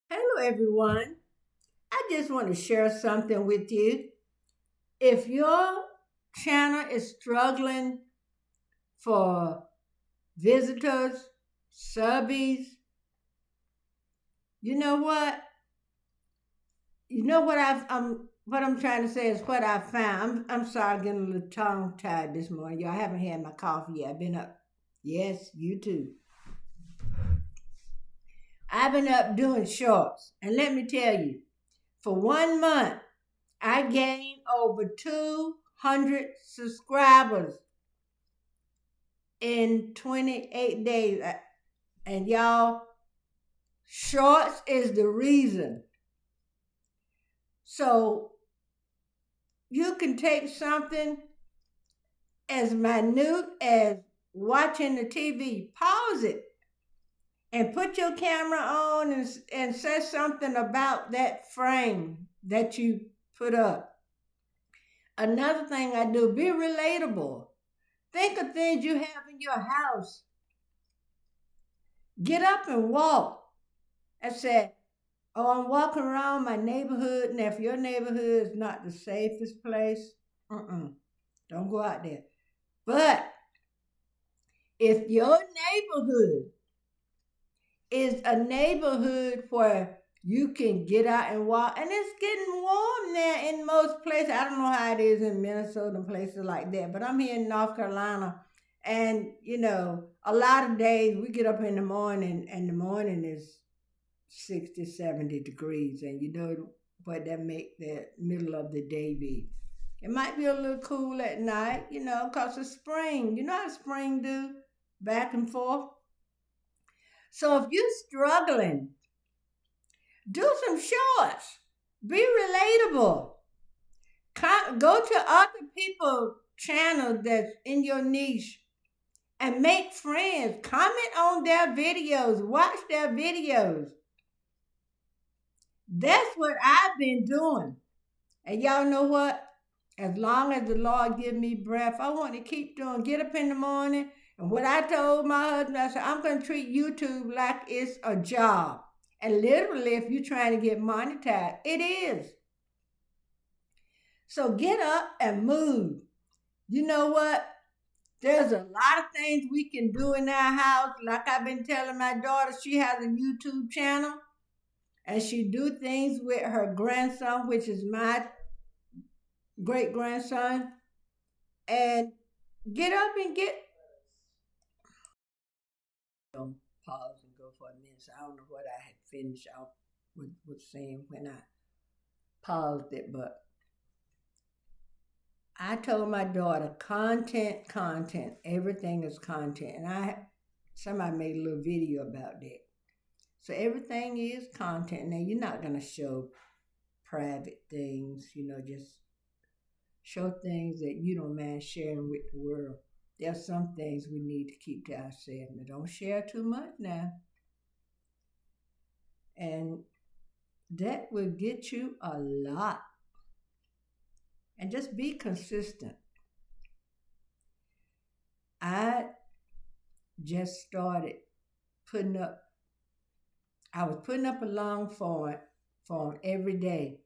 Hello, everyone. I just want to share something with you. If your channel is struggling for visitors, subbies, you know what? What I'm trying to say is what I found. I'm sorry, getting a little tongue tied this morning. Y'all haven't had my coffee yet. I've been up. Yes, you too. I've been up doing shorts, and let me tell you, for 1 month. I gained over 200 subscribers in 28 days. And y'all, shorts is the reason. So you can take something as minute as watching the TV, pause it, and put your camera on and say something about that frame that you put up. Another thing I do, be relatable. Think of things you have in your house. Get up and walk. I said, oh, I'm walking around my neighborhood, and if your neighborhood is not the safest place, don't go out there. But if your neighborhood is a neighborhood where you can get out and walk, and it's getting warm there in most places. I don't know how it is in Minnesota and places like that, but I'm here in North Carolina, and a lot of days we get up in the morning, and the morning is 60, 70 degrees, and you know what that make the middle of the day be. It might be a little cool at night, because it's spring. You know how spring do, back and forth. So if you're struggling, do some shorts. Be relatable. Go to other people's channels that's in your niche and make friends. Comment on their videos. Watch their videos. That's what I've been doing. And y'all know what? As long as the Lord give me breath, I want to keep doing. Get up in the morning. And what I told my husband, I said, I'm going to treat YouTube like it's a job. And literally, if you're trying to get monetized, it is. So get up and move. You know what? There's a lot of things we can do in our house. Like I've been telling my daughter, she has a YouTube channel. And she do things with her grandson, which is my great grandson, and get up and get. Pause and go for a minute. So I don't know what I had finished off with saying when I paused it, but I told my daughter, content, everything is content, and somebody made a little video about that. So everything is content. Now you're not gonna show private things, just show things that you don't mind sharing with the world. There's some things we need to keep to ourselves. Now, don't share too much now. And that will get you a lot. And just be consistent. I just started putting up, I was putting up a long form every day.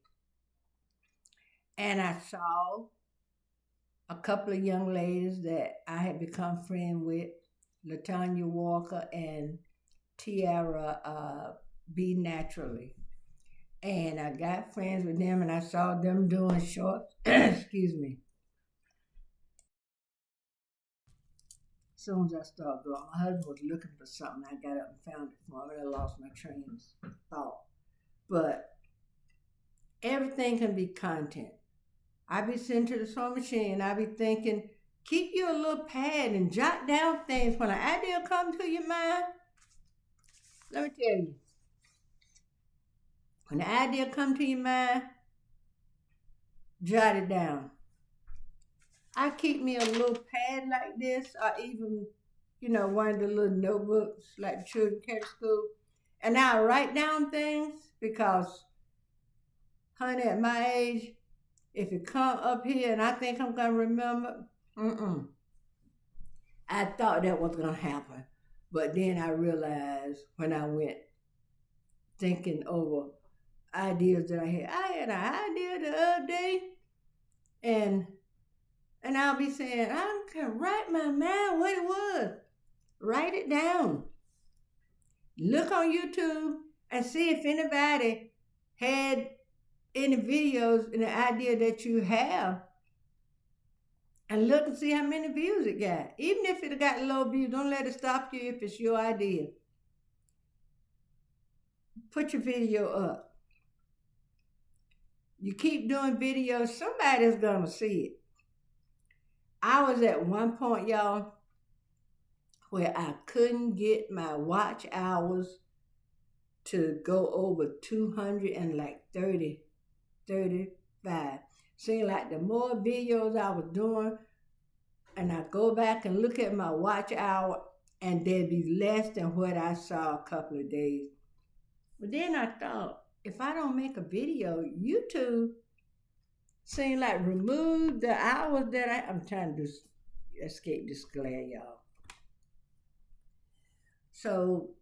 And I saw a couple of young ladies that I had become friends with, Latanya Walker and Tiara Be Naturally. And I got friends with them, and I saw them doing shorts. Excuse me. As soon as I started going, my husband was looking for something. I got up and found it for him, and I lost my train of thought. But everything can be content. I be sitting to the sewing machine. I be thinking, keep you a little pad and jot down things. When an idea come to your mind, let me tell you, when the idea come to your mind, jot it down. I keep me a little pad like this, or even, one of the little notebooks like the children carry to school. And I write down things because, honey, at my age, if it come up here and I think I'm gonna remember, I thought that was gonna happen. But then I realized when I went thinking over ideas that I had. I had an idea the other day, and I'll be saying, I can write my mind what it was. Write it down. Look on YouTube and see if anybody had any videos and the idea that you have, and look and see how many views it got. Even if it got low views, don't let it stop you if it's your idea. Put your video up. You keep doing videos, somebody's gonna see it. I was at one point, y'all, where I couldn't get my watch hours to go over 235. Seemed like the more videos I was doing, and I go back and look at my watch hour, and there'd be less than what I saw a couple of days. But then I thought, if I don't make a video, YouTube seemed like remove the hours that I'm trying to escape this glare, y'all. So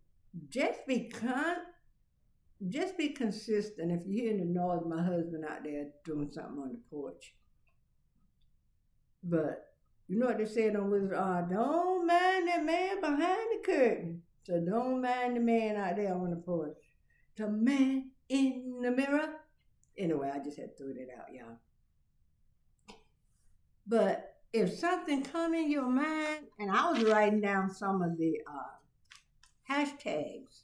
just be consistent. If you hear the noise, my husband out there doing something on the porch. But you know what they said on Wizard R? Don't mind that man behind the curtain. So don't mind the man out there on the porch. The man in the mirror. Anyway, I just had to throw that out, y'all. But if something come in your mind, and I was writing down some of the hashtags,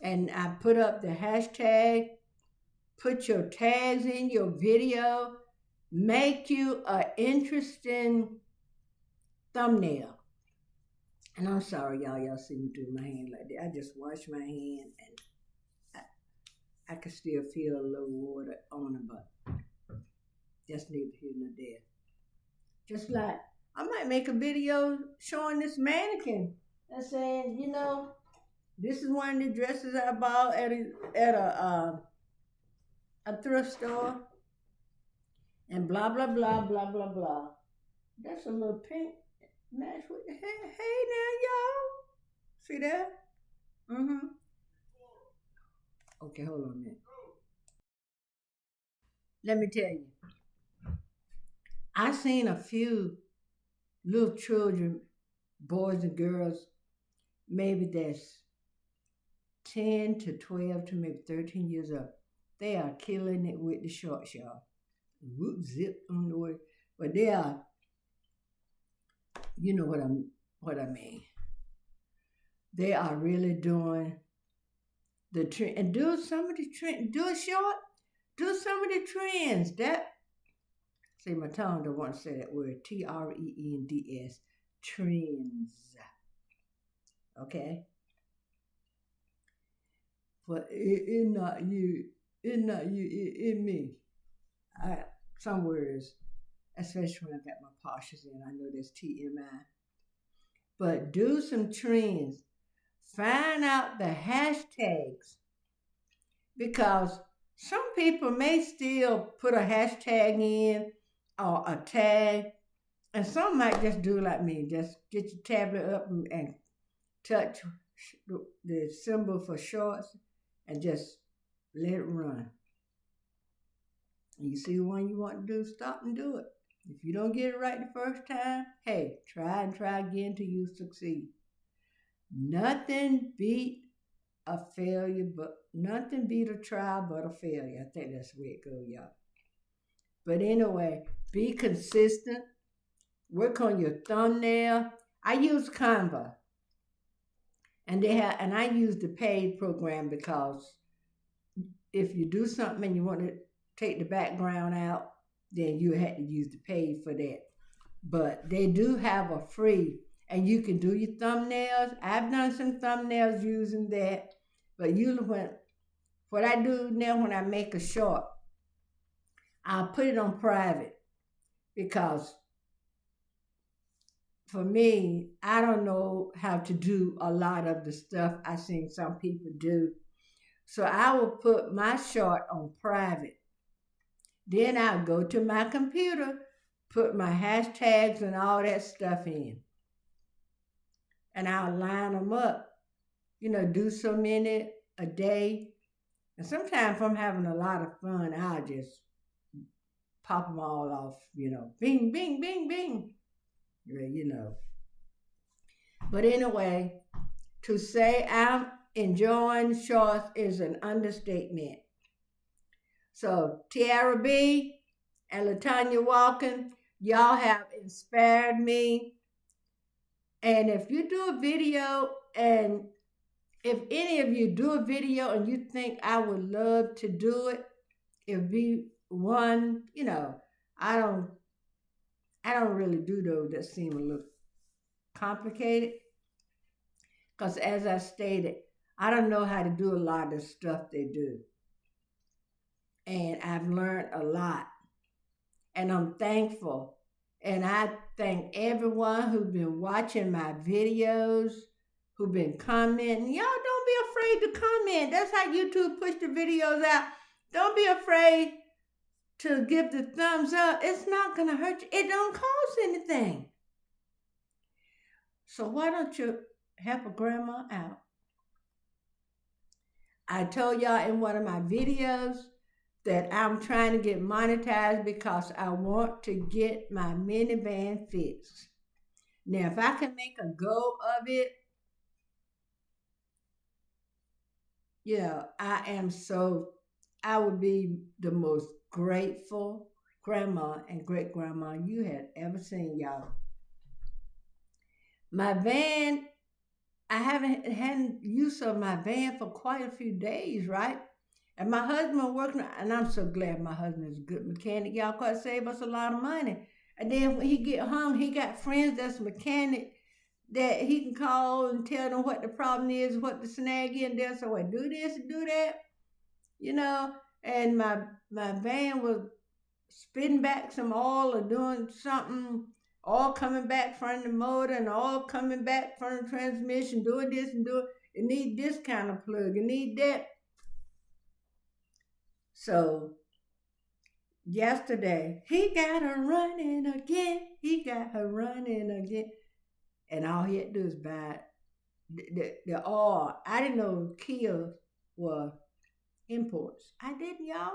and I put up the hashtag, put your tags in your video, make you an interesting thumbnail. And I'm sorry, y'all see me do my hand like that. I just washed my hand, and I can still feel a little water on it, but that's neither here nor there. Just like, I might make a video showing this mannequin and saying, this is one of the dresses I bought at a thrift store, and blah, blah, blah, blah, blah, blah. That's a little pink match with the hair. Hey now, y'all. See that? Mm-hmm. Okay, hold on a minute. Let me tell you. I seen a few little children, boys and girls, maybe that's 10 to 12 to maybe 13 years old. They are killing it with the shorts, y'all. Whoop, zip on the way. But they are, you know what I mean. They are really doing the trend, and do some of the trend, do it short, do some of the trends. See, my tongue don't want to say that word, Trends, trends, okay? But it not you, it me. Some words, especially when I got my poshes in, I know there's TMI. But do some trends. Find out the hashtags, because some people may still put a hashtag in or a tag, and some might just do like me, just get your tablet up and touch the symbol for shorts and just let it run. And you see the one you want to do, stop and do it. If you don't get it right the first time, hey, try and try again till you succeed. Nothing beat a failure, but nothing beat a try but a failure. I think that's the way it goes, y'all. But anyway, be consistent. Work on your thumbnail. I use Canva, and I use the paid program, because if you do something and you want to take the background out, then you had to use the paid for that. But they do have a free, and you can do your thumbnails. I've done some thumbnails using that, but what I do now when I make a short, I'll put it on private, because for me, I don't know how to do a lot of the stuff I've seen some people do. So I will put my short on private. Then I'll go to my computer, put my hashtags and all that stuff in, and I'll line them up, do so many a day. And sometimes if I'm having a lot of fun, I'll just pop them all off, bing, bing, bing, bing. Yeah. But anyway, to say I'm enjoying shorts is an understatement. So Tiara B and Latanya Walken, y'all have inspired me. And if you do a video, and if any of you do a video and you think I would love to do it, it'd be one, I don't I don't really do those that seem a little complicated. Because as I stated, I don't know how to do a lot of the stuff they do. And I've learned a lot. And I'm thankful. And I thank everyone who's been watching my videos, who've been commenting. Y'all don't be afraid to comment. That's how YouTube push the videos out. Don't be afraid to give the thumbs up. It's not going to hurt you. It don't cost anything. So why don't you help a grandma out? I told y'all in one of my videos that I'm trying to get monetized because I want to get my minivan fixed. Now, if I can make a go of it, I would be the most grateful grandma and great grandma you had ever seen, y'all. My van, I hadn't use of my van for quite a few days, right? And my husband working, and I'm so glad my husband is a good mechanic. Y'all could save us a lot of money. And then when he get home, he got friends that's mechanic that he can call and tell them what the problem is, what the snag in there. So I do this and do that, you know. And my van was spitting back some oil or doing something, all coming back from the motor and all coming back from the transmission, doing this and doing. It need this kind of plug. It need that. So yesterday, he got her running again. He got her running again. And all he had to do is buy the oil. I didn't know Kia were imports. I didn't, y'all.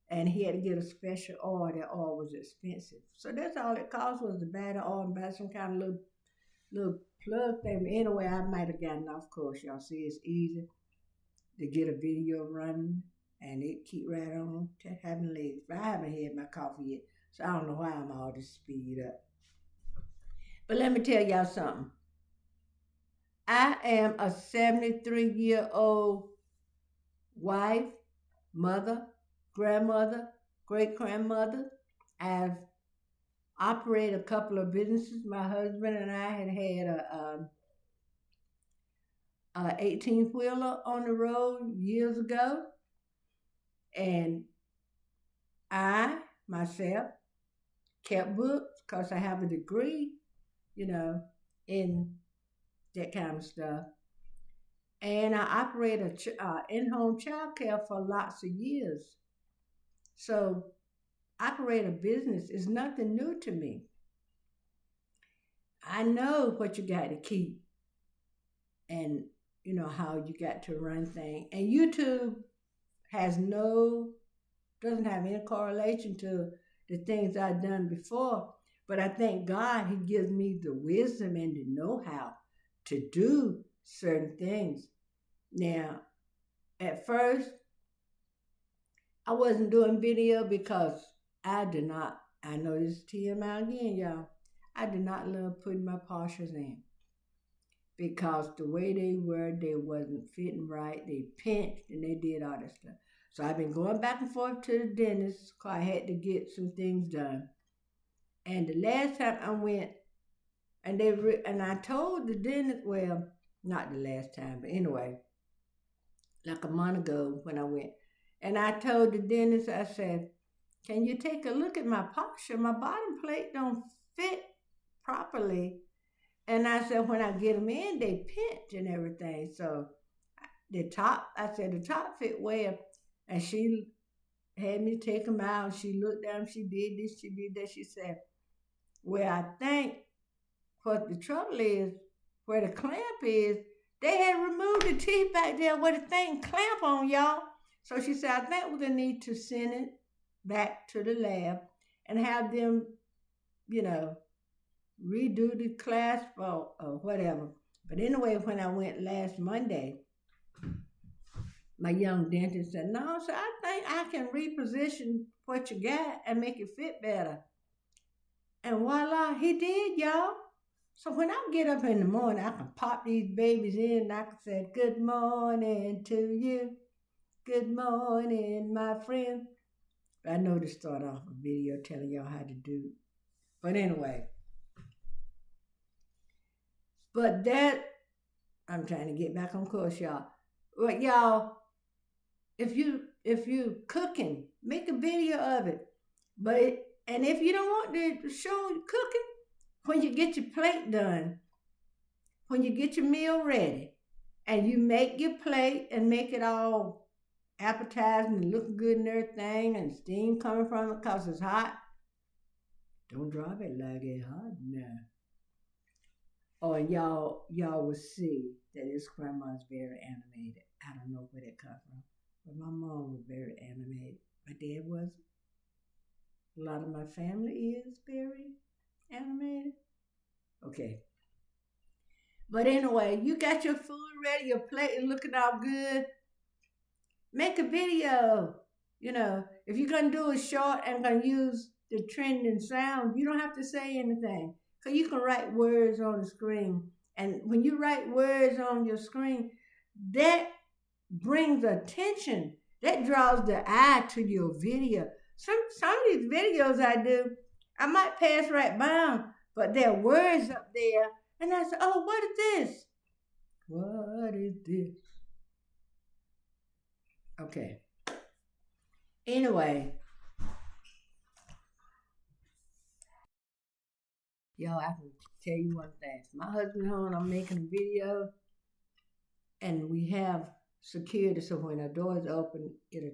And he had to get a special oil. That oil was expensive. So that's all it cost was to buy the oil and buy some kind of little plug thing. Anyway, I might have gotten off course. Y'all see, it's easy to get a video running and it keep right on to having legs. But I haven't had my coffee yet, so I don't know why I'm all this speed up. But let me tell y'all something. I am a 73-year-old wife, mother, grandmother, great grandmother. I've operated a couple of businesses. My husband and I had a 18-wheeler on the road years ago. And I, myself, kept books because I have a degree, in that kind of stuff. And I operated in-home childcare for lots of years. So operate a business is nothing new to me. I know what you got to keep and, how you got to run things. And YouTube doesn't have any correlation to the things I've done before. But I thank God he gives me the wisdom and the know-how to do certain things. Now, at first, I wasn't doing video because I know this is TMI again, y'all. I did not love putting my postures in. Because the way they were, they wasn't fitting right. They pinched and they did all that stuff. So I've been going back and forth to the dentist because I had to get some things done. And the last time I went, and I told the dentist, well, not the last time, but anyway, like a month ago when I went, and I told the dentist, I said, can you take a look at my posture? My bottom plate don't fit properly. And I said, when I get them in, they pinch and everything. So the top fit well. And she had me take them out. She looked down, she did this, she did that. She said, well, I think what the trouble is, where the clamp is, They had removed the teeth back there where the thing clamp on, y'all. So she said, I think we're going to need to send it back to the lab and have them, you know, redo the clasp or whatever. But anyway, when I went last Monday, my young dentist said, no, so I think I can reposition what you got and make it fit better. And voila, he did, y'all. So when I get up in the morning, I can pop these babies in and I can say, good morning to you. Good morning, my friend. I know to start off a video telling y'all how to do it. But anyway. But that, I'm trying to get back on course, y'all. But y'all, if you cooking, make a video of it. And if you don't want to show you cooking, when you get your plate done, when you get your meal ready, and you make your plate and make it all appetizing and looking good and everything, and steam coming from it because it's hot, don't drop it like it's hot now. Oh, and y'all will see that this grandma's very animated. I don't know where that comes from, but my mom was very animated. My dad wasn't. A lot of my family is very animated. Okay. But anyway, you got your food ready, your plate is looking all good. Make a video. You know, if you're going to do a short and going to use the trending sound, you don't have to say anything. Because you can write words on the screen. And when you write words on your screen, that brings attention. That draws the eye to your video. Some of these videos I do, I might pass right by them, but there are words up there. And I say, oh, what is this? What is this? Okay. Anyway. Yo, I can tell you one thing. My husband home, I'm making a video, and we have security, so when a door's open, it'll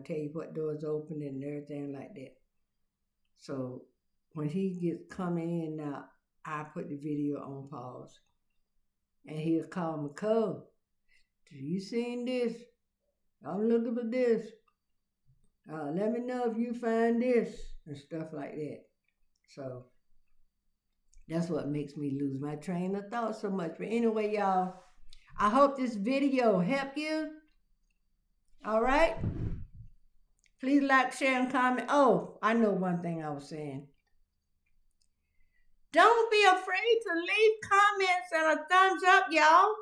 tell you what door's open and everything like that. So when he gets coming in now, I put the video on pause, and he'll call me, Cole, have you seen this? I'm looking for this. Let me know if you find this and stuff like that. So that's what makes me lose my train of thought so much. But anyway, y'all, I hope this video helped you. All right? Please like, share, and comment. Oh, I know one thing I was saying. Don't be afraid to leave comments and a thumbs up, y'all.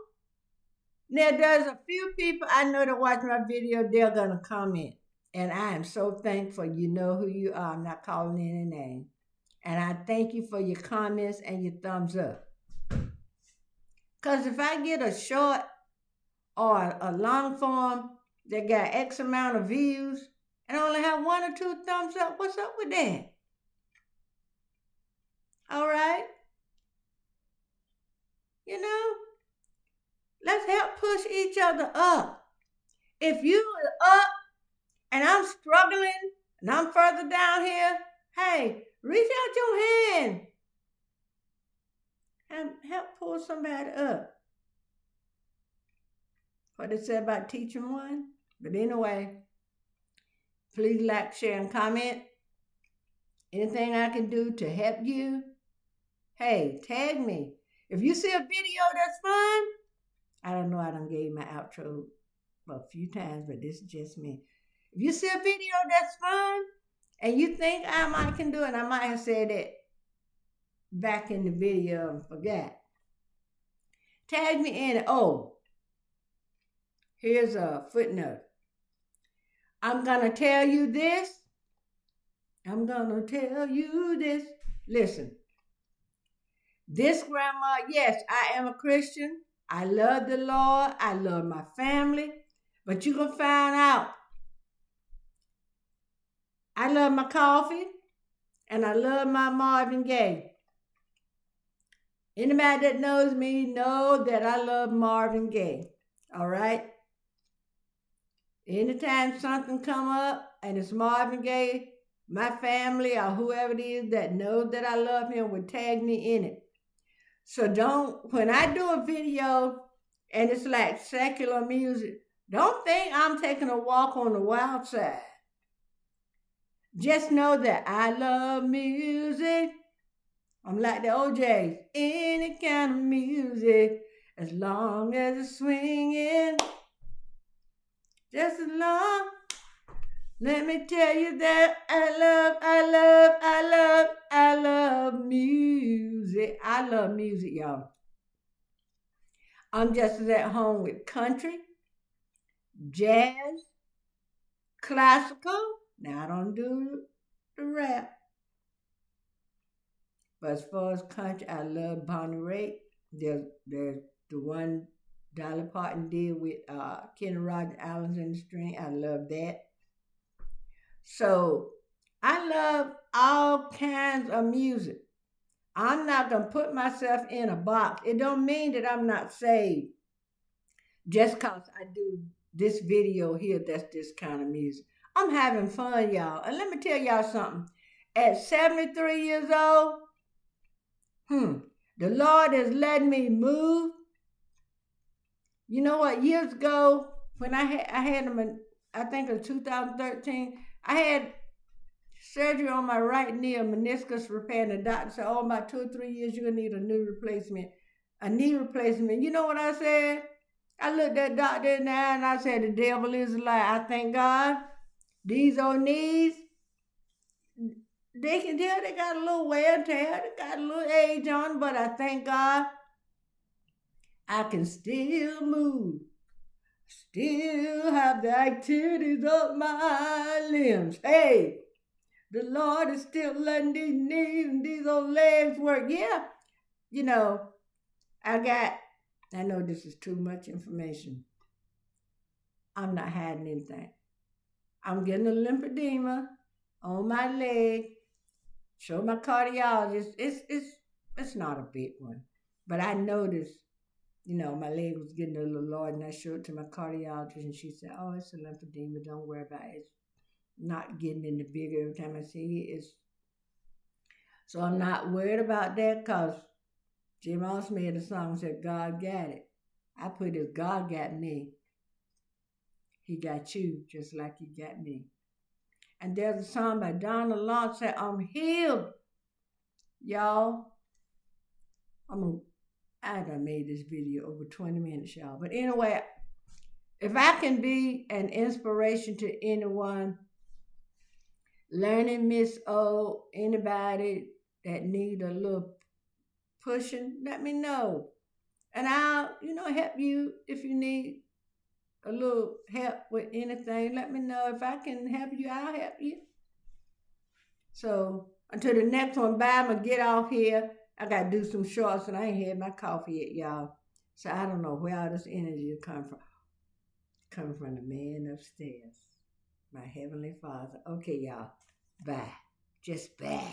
Now, there's a few people I know that watch my video, they're going to comment. And I am so thankful. You know who you are. I'm not calling any name. And I thank you for your comments and your thumbs up. Because if I get a short or a long form that got X amount of views and only have 1 or 2 thumbs up, what's up with that? All right? You know, let's help push each other up. If you are up and I'm struggling and I'm further down here, hey, reach out your hand and help pull somebody up. What they said about teaching one. But anyway, please like, share, and comment. Anything I can do to help you, hey, tag me. If you see a video that's fun, I don't know, I done gave my outro a few times, but this is just me. If you see a video that's fun and you think I can do it, I might have said it back in the video and forgot. Tag me in it. Oh, here's a footnote. I'm going to tell you this. I'm going to tell you this. Listen. This grandma, yes, I am a Christian. I love the Lord. I love my family. But you can find out. I love my coffee. And I love my Marvin Gaye. Anybody that knows me know that I love Marvin Gaye. All right? Anytime something come up and it's Marvin Gaye, my family or whoever it is that knows that I love him would tag me in it. So when I do a video And it's like secular music. Don't think I'm taking a walk on the wild side. Just know that I love music. I'm like the OJs. Any kind of music, as long as it's swinging, just as long. Let me tell you that I love music. I love music, y'all. I'm just as at home with country, jazz, classical. Now I don't do the rap, but as far as country, I love Bonnie Raitt. There's the one Dolly Parton did with Kenny Rogers, Islands in the Stream. I love that. So I love all kinds of music. I'm not gonna put myself in a box. It don't mean that I'm not saved just cause I do this video here that's this kind of music. I'm having fun, y'all. And let me tell y'all something. At 73 years old, hmm, the Lord has let me move. You know what? Years ago, when I had them in, I think in 2013, I had surgery on my right knee, a meniscus repair, and the doctor said, "Oh, about 2 or 3 years, you're gonna need a new replacement, a knee replacement." You know what I said? I looked that doctor in the eye and I said, "The devil is a lie." I thank God these old knees, they can tell they got a little wear and tear, they got a little age on them, but I thank God I can still move, still have the activities of my limbs. Hey, the Lord is still letting these knees and these old legs work. Yeah, you know, I got, I know this is too much information. I'm not hiding anything. I'm getting a lymphedema on my leg. Show my cardiologist. It's not a big one. But I noticed, my leg was getting a little lower, and I showed it to my cardiologist, and she said, "Oh, it's a lymphedema. Don't worry about it. It's not getting any bigger every time I see it." So I'm not worried about that because Jim Ross made a song and said, "God got it." I put it, "God got me. He got you just like he got me." And there's a song by Donna Lawrence that I'm healed. Y'all, I done made this video over 20 minutes, y'all. But anyway, if I can be an inspiration to anyone, learning Miss O, anybody that need a little pushing, let me know. And I'll, help you if you need a little help with anything. Let me know. If I can help you, I'll help you. So until the next one, bye. I'm gonna get off here. I gotta do some shorts and I ain't had my coffee yet, y'all. So I don't know where all this energy is coming from. Coming from the man upstairs. My heavenly Father. Okay, y'all. Bye. Just bye.